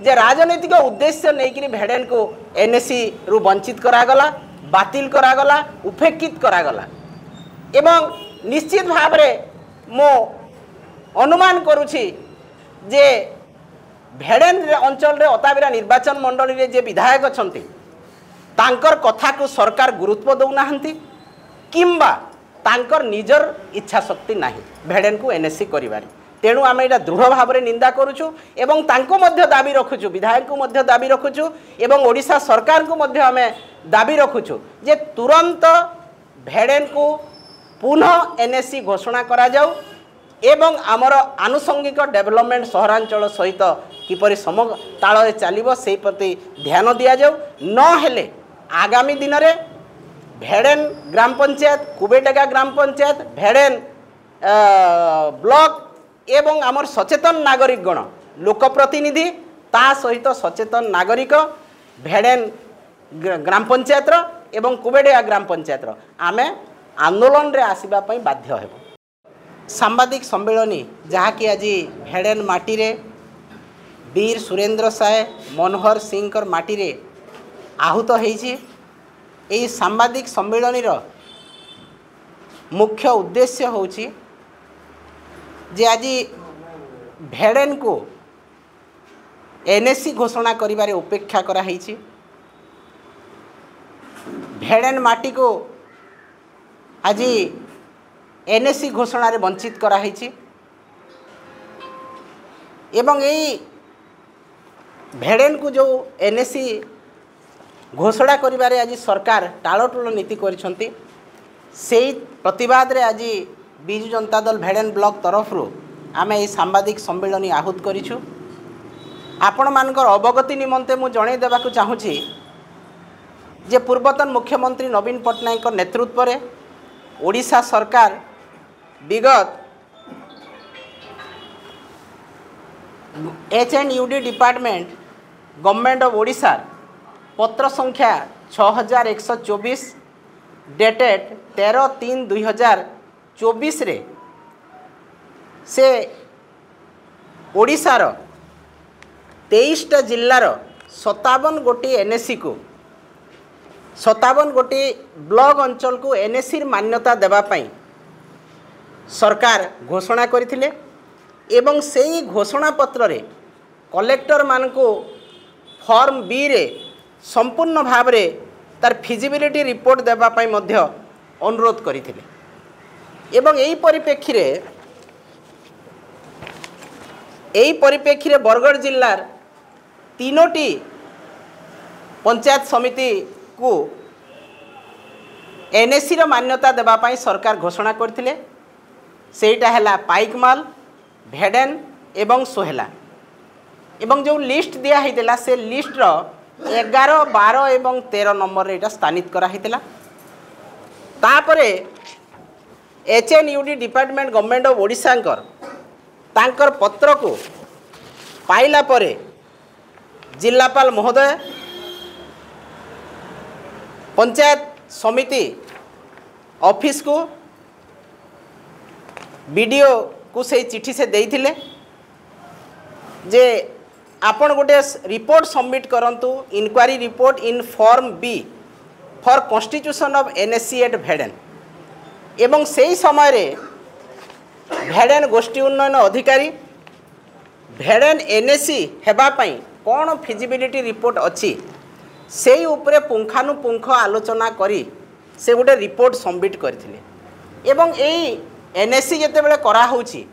जे राजनैतिक उद्देश्य नहीं भेड़ेन को एनएससी रु वंचित करागला बातिल करागला उपेक्षित करागला एवं निश्चित भाव मो अनुमान करुछि जे भेड़ेन अंचल रे अताबिरा निर्वाचन मंडली रे जे विधायक अछंती तांकर कथा को सरकार गुरुत्व दौना किंबा तांकर निजर इच्छा शक्ति नाही भेड़ेन को एनएससी करिवार तेणु आम यहाँ दृढ़ भाव में निंदा करुचु एवं तांको मध्य दाबी रखुचु विधायक को मध्य दाबी रखुचु एवं ओडिशा सरकार को मध्य आम दाबी रखुचु जे तुरंत भेड़ेन को पुनः एनएससी घोषणा करा जाऊ एवं आमर आनुषंगिक डेवलपमेंट सहरांचल सहित किपरि समताल चलो से प्रति ध्यान दि जाऊ न आगामी दिन में भेड़ेन ग्राम पंचायत कुबेटेगा ग्राम पंचायत भेड़ेन ब्लॉक एवं आमर सचेतन नागरिक गण लोकप्रतिनिधि ता सहित सचेतन नागरिक भेड़ेन ग्राम पंचायत एवं कुबेटेगा ग्राम पंचायत आमे आंदोलन रे आसीबा पई बाध्य हेबो। सांबादिक सम्मेलनी जहाँकि आज भेड़ेन माटी रे वीर सुरेंद्र साय मनोहर सिंह माटी रे आहूत होइछि। एई सांबादिक सम्मेलनी रो मुख्य उद्देश्य होछि जे आज भेड़ेन को एनएससी घोषणा करिबारे उपेक्षा करा हैछि। भेड़ेन माटी को आज एनएससी घोषणा रे वंचित करा हैछि एवं एई भेड़ेन को जो एनएससी घोषणा करिबारे आज सरकार टाळटुळ नीति करिसंती सेई प्रतिवाद रे आज बिजु जनता दल भेड़ेन ब्लॉक तरफ आमे ये सांबादिक सम्मेलन आहूत करिछु। आपण मानकर अवगति निमंते मु जणे देबाकु चाहूछि जे पूर्वतन मुख्यमंत्री नवीन पट्टनायक नेतृत्व रे ओडिशा सरकार विगत एचएनयूडी डिपार्टमेंट गवर्नमेंट ऑफ ओडिशा पत्र संख्या 6124 डेटेड 13/3/2024 रे से ओडिशार 23टा जिल्लार 57 गोटी एनएससी को 57 गोटी ब्लॉक अंचल को एनएससी मान्यता देवाई सरकार घोषणा करथिले एवं सेही घोषणा पत्र रे कलेक्टर मान को फॉर्म बी रे संपूर्ण भाव रे तार फिजिबिलिटी रिपोर्ट देवाई मध्य अनुरोध करथिले एवं एही परिप्रेक्षी रे बरगढ़ जिल्लार 3टी पंचायत समिति को एनएससी रो मान्यता देवाई सरकार घोषणा करथिले सेटा हैला पाइकमाल भेड़ेन एवं सोहेला एवं जो लिस्ट दिया हैतिला से लिस्ट रो 11, 12 एवं 13 नंबर रे एटा स्थानित करा हैतिला। तापरे एचएनयूडी डिपार्टमेंट गवर्नमेंट ऑफ ओडिशा तांकर पत्र को पाइला परे जिलापाल महोदय पंचायत समिति ऑफिस को वीडियो को से चिठी से देइथिले जे आपण गोटे रिपोर्ट सबमिट करंतु inquiry report in form B for constitution of NSC एट भेड़ेन एवं सेही समय रे भेड़ेन गोष्ठी उन्नयन अधिकारी भेड़ेन एनएससी हेबा पई कौन फिजिबिलिटी रिपोर्ट अच्छी से उपरे पुंखानुपुंख आलोचना करी से गोटे रिपोर्ट सबमिट करथिले एवं एई एनएससी जेतेबेले करा होउची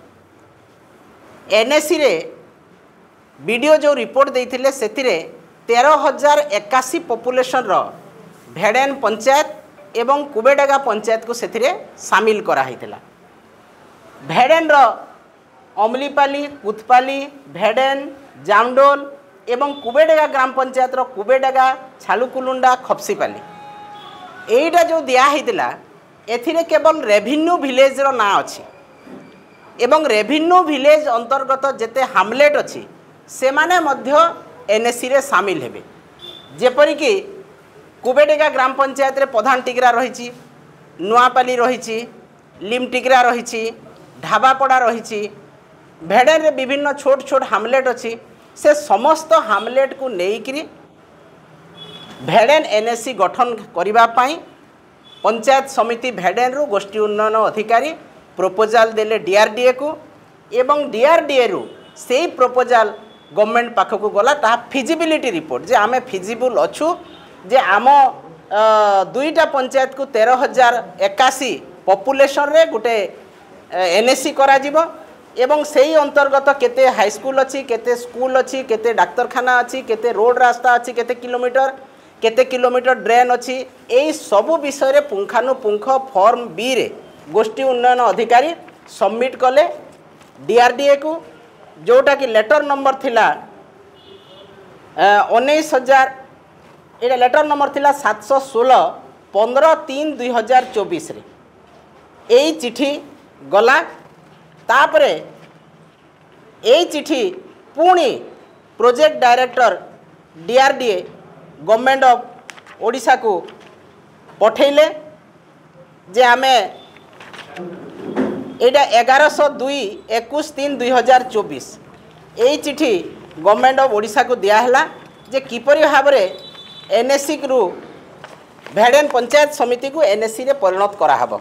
एनएससी रे वीडियो जो रिपोर्ट देइथिले सेतिरे 13,081 पॉपुलेशन रो भेड़ेन पंचायत एवं कुबेटेगा पंचायत को सेतिरे शामिल करा हैतिला। भेड़ेन रो अमलीपाली कुथपाली भेड़ेन जामडोल एवं कुबेटेगा ग्राम पंचायत रो कुबेटेगा छालुकुलुंडा खपसीपाली एटा जो दिया हैतिला एथिरे केवल रेभिन्यू विलेज रो ना अछि एवं रेभिन्यू विलेज अंतर्गत जेते हामलेट अछि से माने मध्य एनएससी रे शामिल हेबे जेपरि कि कुबेटेगा ग्राम पंचायत रे प्रधान टिगरा रहिछि नुआपाली रहिछि लिम टिगरा रहिछि ढाबापड़ा रहिछि भेड़ेन रे विभिन्न छोट छोट हामलेट अछि से समस्त हामलेट को लेकरी भेडेन एनएससी गठन करने पंचायत समिति भेडेन रु गोष्ठी उन्नयन अधिकारी प्रपोजाल देले डीआरडीए को एवं डीआरडीए रु से प्रपोजाल गवर्नमेंट पाखक गला ता फिजिबिलिटी रिपोर्ट जे आमे फिजिबल अच्छु जे आम दुईटा पंचायत को 13,081 पॉपुलेशन रे गोटे एनएससी करा जिवो एवं सेही अंतर्गत केते हाई स्कूल अच्छी केते स्कूल अच्छी केते डाक्तरखाना अच्छी केते रोड रास्ता अच्छी केते किलोमीटर ड्रेन अच्छी यही सबू विषय रे पुंखानुपुंख फॉर्म बी रे गोष्ठी उन्नयन अधिकारी सबमिट कले डीआरडीए को जोटा कि लेटर नंबर थिला 19,000 ये लेटर नंबर थिला 716 15/3/2024 रे यही चिठी गला तापरे यही चिठी पुणी project director DRDA government of Odisha को पठेले जे आमे एटा 11/2/21/3/2024 यही चिठी गवर्नमेंट ऑफ ओडिशा को दियाहला जे किपरि भाव रे एनएससी रु भेडेन पंचायत समिति को एनएससी रे परिणत कराहब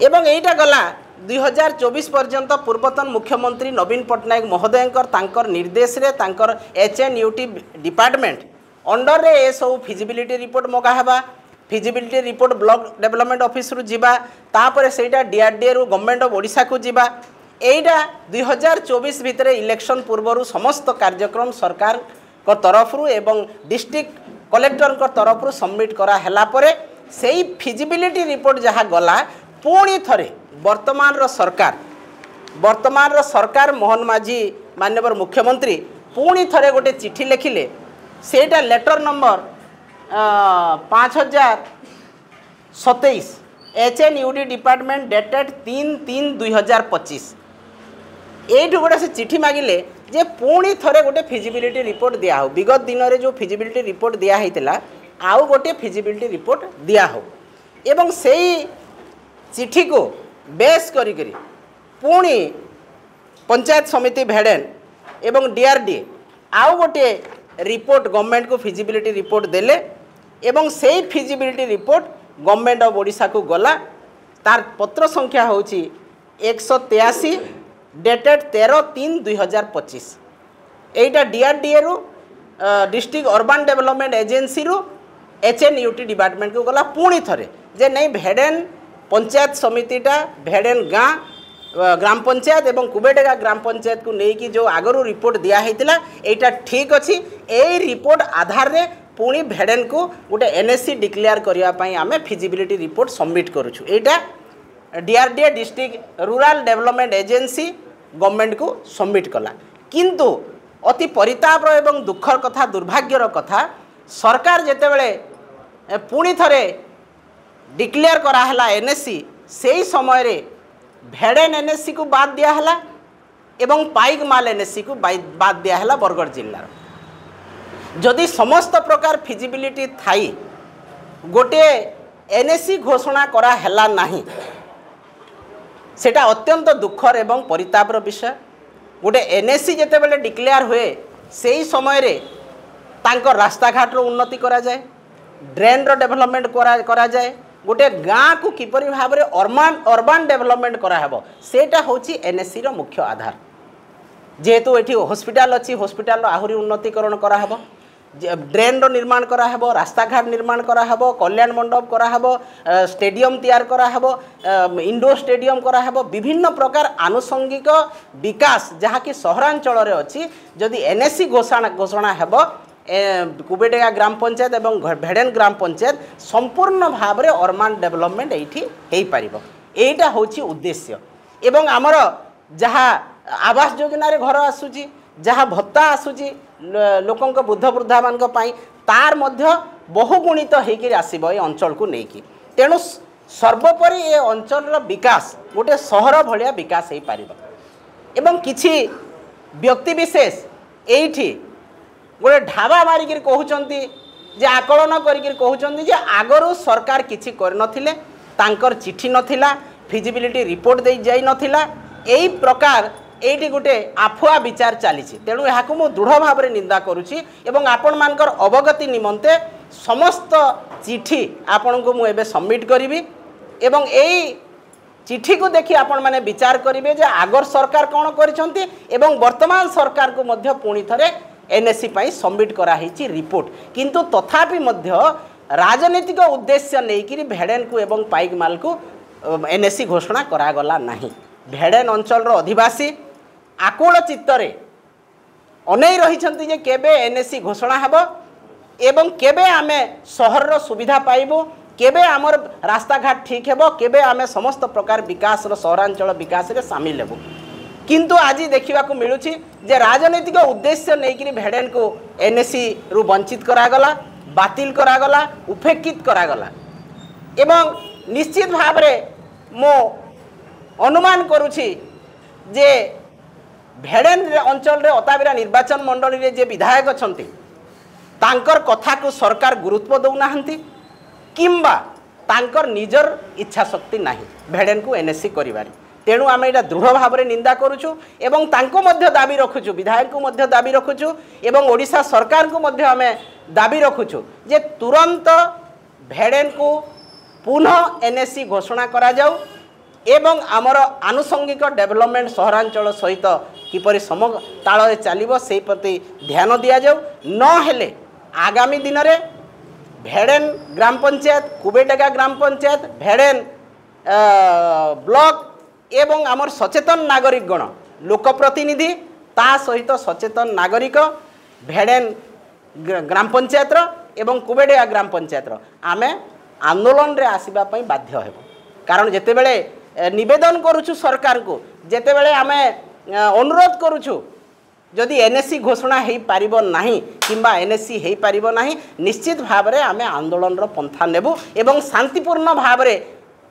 एवं एटा गला 2024 पर्यंत पूर्वतन मुख्यमंत्री नवीन पट्टनायक महोदयंकर तांकर निर्देश रे तांकर एचएनयूटी डिपार्टमेंट अंडर रे ए सब फिजिबिलिटी रिपोर्ट मगा हेबा feasibility report block development office रु जीवा तापर सेटा डीआरडीए रु गवर्नमेंट ऑफ ओडिशा को जीवा एटा 2024 भितरे इलेक्शन पूर्व समस्त कार्यक्रम सरकार को तरफ रु एवं डिस्ट्रिक्ट कलेक्टर को तरफ रु सबमिट करा हला परे सेही फिजिबिलिटी रिपोर्ट जहाँ गला पुणी थरे वर्तमान सरकार मोहन माझी माननीय मुख्यमंत्री पुणी थरे गोटे चिठी लिखिले सेटा लेटर नंबर 5027 एचएनयूडी डिपार्टमेंट डेटेड 3/3/2025 एठू गोटे से चिठी मागिले जे पुणी थरे गोटे फिजिबिलिटी रिपोर्ट दिया हो विगत दिन में जो फिजिबिलिटी रिपोर्ट दिया होता आउ गोटे फिजिबिलिटी रिपोर्ट दिया हो एवं सेही चिठी को बेस करी पुणी पंचायत समिति भेडेन एवं डीआरडीए आउ गोटे रिपोर्ट गवर्नमेंट को फिजिबिलिटी रिपोर्ट देले एवं सेही feasibility report government of Odisha को गला तार पत्र संख्या होची 183 डेटेड 13/3/2025 एटा डीआरडीए रु डिस्ट्रिक्ट अर्बन डेवलपमेंट एजेंसी रु एचएनयूटी डिपार्टमेंट को गला पुणी थरे जे नहीं भेडेन पंचायत समितिटा भेडेन गाँ ग्राम पंचायत एवं कुबेडेगा ग्राम पंचायत को लेकिन जो आगरू रिपोर्ट दिया होता यहाँ ठीक अच्छी यही रिपोर्ट आधार रे पुणी भेडेन को गोटे एनएससी डिक्लेयर करने आम फिजिबिलिटी रिपोर्ट सबमिट करुचु यहाँ DRDA district rural development agency government को सबमिट कला किंतु अति परिताप एवं दुखर कथा दुर्भाग्यर कथा सरकार जेतेबेले पुणी थरे डिक्लेयर कराला एनएससी से समय रे भेडेन एनएससी को बाद दियाहला एवं पाइकमाल एनएससी को बाद दियाहला बरगढ़ जिल्लार जदि समस्त प्रकार फिजिबिलिटी थाई गोटे एनएससी घोषणा करा हैला नाही सेटा अत्यंत दुखर एवं परितापर विषय गोटे एनएससी जेतेबेले डिक्लेयर हुए से समय रे तांकर रास्ता घाट रो उन्नति करा जाए ड्रेन रो डेवलपमेंट करा जाए गोटे गाँ को किपरि भाव में अर्बन डेवलपमेंट कराहब सेटा होची एनएससी रो मुख्य आधार जेहेतु एठी हॉस्पिटल अच्छी हॉस्पिटल आहुरी उन्नतिकरण कराहब ड्रेन रो निर्माण कराहब रास्ता घाट निर्माण कराहब कल्याण मंडप कराहब स्टेडियम तैयार कराहब इंडोर स्टेडियम कराहब विभिन्न प्रकार आनुषंगिक विकास जहाँ कि सहरांचल रे अच्छी जदि एनएससी घोषणा हेब कुबेडेगा ग्राम पंचायत एवं भेडेन ग्राम पंचायत संपूर्ण भाव में अर्बन डेवलपमेंट ये होईटा होची उद्देश्य एवं आमर जहाँ आवास योजना रे घर आसूची जहाँ भत्ता आसूची लोकों वृद्ध वृद्धा मान तार मध्य बहुगुणित होकर आसब ये अंचल को लेकिन तेणु सर्वोपरि ये अंचल विकास गोटे सहर भाया विकास हो पार एवं किछि व्यक्ति विशेष ये गोटे ढाबा मारिक कहते जे आकलन कर आगरू सरकार किछि करनथिले तांकर चिठी नथिला फिजिबिलिटी रिपोर्ट दे जाई नथिला एही प्रकार এইটি गोटे आफुआ विचार चली तेणु यहाँ मु दृढ़ भाव में निंदा करुच्ची एवं आपण मानकर अवगति निमंते समस्त चिठी आपण को मुझे सबमिट करी एवं यही चिठी को देखि आपण माने विचार करेंगे जे आगर सरकार कौन करिसंती एवं वर्तमान सरकार को मध्य पुणी थरे एनएससी पाई सबमिट कराही रिपोर्ट किंतु तथापि मध्य राजनीतिक उद्देश्य नहीं भेड़ेन को एवं पाइकमाल को एनएससी घोषणा करागला नहीं। भेड़ेन अंचल अधिवासी आकुल चित्तरे अनै रहिछंती जे केबे एनएससी घोषणा हेबो एवं केबे आमे सहर रो सुविधा पाइबो केबे आमर रास्ता घाट ठीक हेबो केबे आमे समस्त प्रकार विकास रो सहरांचल विकास रे शामिल हेबो किंतु आज देखा मिलूँ जे राजनीतिक उद्देश्य नहीं भेड़ेन को एनएससी रु वंचित करागला बातिल करागला उपेक्षित करागला एवं निश्चित भाव मो अनुमान करुछि जे भेड़ेन अंचल रे अताबिरा निर्वाचन मंडली रे जे विधायक अछंती तांकर कथा को सरकार गुरुत्व दौनाहांती किंबा तांकर निजर इच्छा शक्ति नाही भेड़ेन को एनएससी करिवारी तेणु आम यहाँ दृढ़ भाव में निंदा करुचु एवं तांको मध्य दाबी रखुचु विधायक को मध्य दाबी रखुचु एवं ओडिशा सरकार को मध्य आम दाबी रखुचु जे तुरंत भेड़ेन को पुनः एनएससी घोषणा करा जाऊ एवं आमर आनुषंगिक डेवलपमेंट सहरांचल सहित किपरि समताल चलिबो से प्रति ध्यान दिया जाऊ न हेले आगामी दिन में भेड़ेन ग्राम पंचायत कुबेटेगा ग्राम पंचायत भेड़ेन ब्लॉक एवं आमर सचेतन नागरिक गण लोकप्रतिनिधि ता सहित सचेतन नागरिक भेड़ेन ग्राम पंचायत एवं कुबेडिया ग्राम पंचायत आमे आंदोलन रे आसीबा पई बाध्य हेबो कारण जेते बेले निवेदन करूछु सरकार को जेते बेले आमे अनुरोध करूछु जदि एनएससी घोषणा हो पारिबो नाही किंबा एनएससी हो पारिबो नाही निश्चित भाव में आमे आंदोलन रो पंथा नेबु एवं शांतिपूर्ण भाव में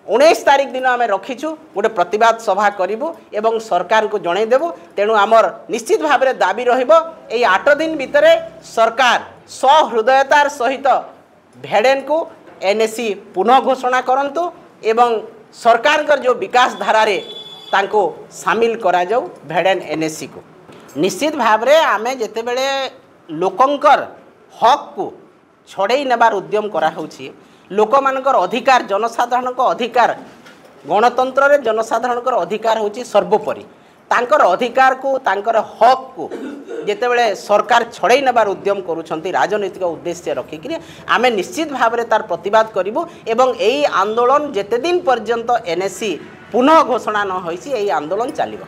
19 तारिख दिन आम रखीचु गोटे प्रतिवाद सभा करूँ एवं सरकार को जनईदेवु तेणु आमर निश्चित भाव में दाबी रहिबो एई 8 दिन भितर सरकार सहृदयतार सहित भेड़ेन को एनएससी पुनः घोषणा करंतु एवं सरकार कर जो विकास धारा रे तांको शामिल करा जाऊ भेड़ेन एनएससी को निश्चित भाव में आमे जेते बेले लोकंकर हक को छड़े नेबार उद्यम करा होछि लोक मानकर अधिकार जनसाधारण अधिकार गणतंत्र रे जनसाधारण अधिकार होछि सर्वोपरि तांकर अधिकार को तांकर हक को जेते बेले सरकार छड़े नेबार उद्यम करुछंती राजनीतिक उद्देश्य रखिक आमे निश्चित भाव में तार प्रतिवाद करिवु एवं एई आंदोलन जेते दिन पर्यंत एनएससी पुनः घोषणा न होइछि एई आंदोलन चलिबो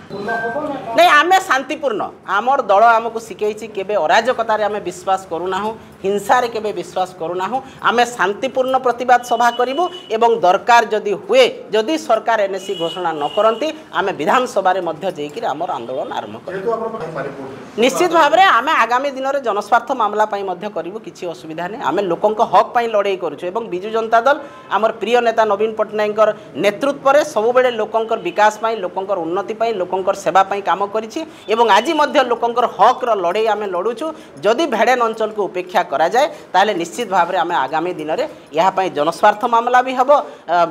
नहीं आमे शांतिपूर्ण आमर दल आमको शिखई केबे अराजकतार आमे विश्वास करूनाहु हिंसा रे केबे विश्वास करूनाहु आमे शांतिपूर्ण प्रतिवाद सभा करिवु एवं दरकार जदि हुए जदि सरकार एनएससी घोषणा न करंती आमे विधानसभा रे मध्य जेकी आमर आंदोलन आरंभ करिवु निश्चित भाव में आमे आगामी दिन में जनस्वार्थ मामला पई मध्य करिवु किछि असुविधा नहीं आमे लोकंक हक पई लड़ाई करूछु एवं बिजु जनता दल आमर प्रिय नेता नवीन पट्टनायकर नेतृत्व रे सबुबेले लोकंकर विकास पाई लोकंकर उन्नति पाई लोकंकर सेवा पाई काम करिछि एवं आज मध्य लोकंकर हक रो लड़ाई आमे लड़ुछु जदि भेड़ेन अंचल को उपेक्षा करा जाए ताले निश्चित भाव में आमे आगामी दिन में यहाँ पाई जनस्वार्थ मामला भी हबो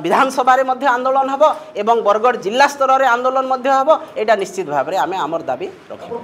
विधानसभा रे मध्य आंदोलन हबो एवं बरगढ़ जिला स्तर रे आंदोलन मध्य हबो एटा निश्चित भाव में आमे आमर दाबी रखिबो।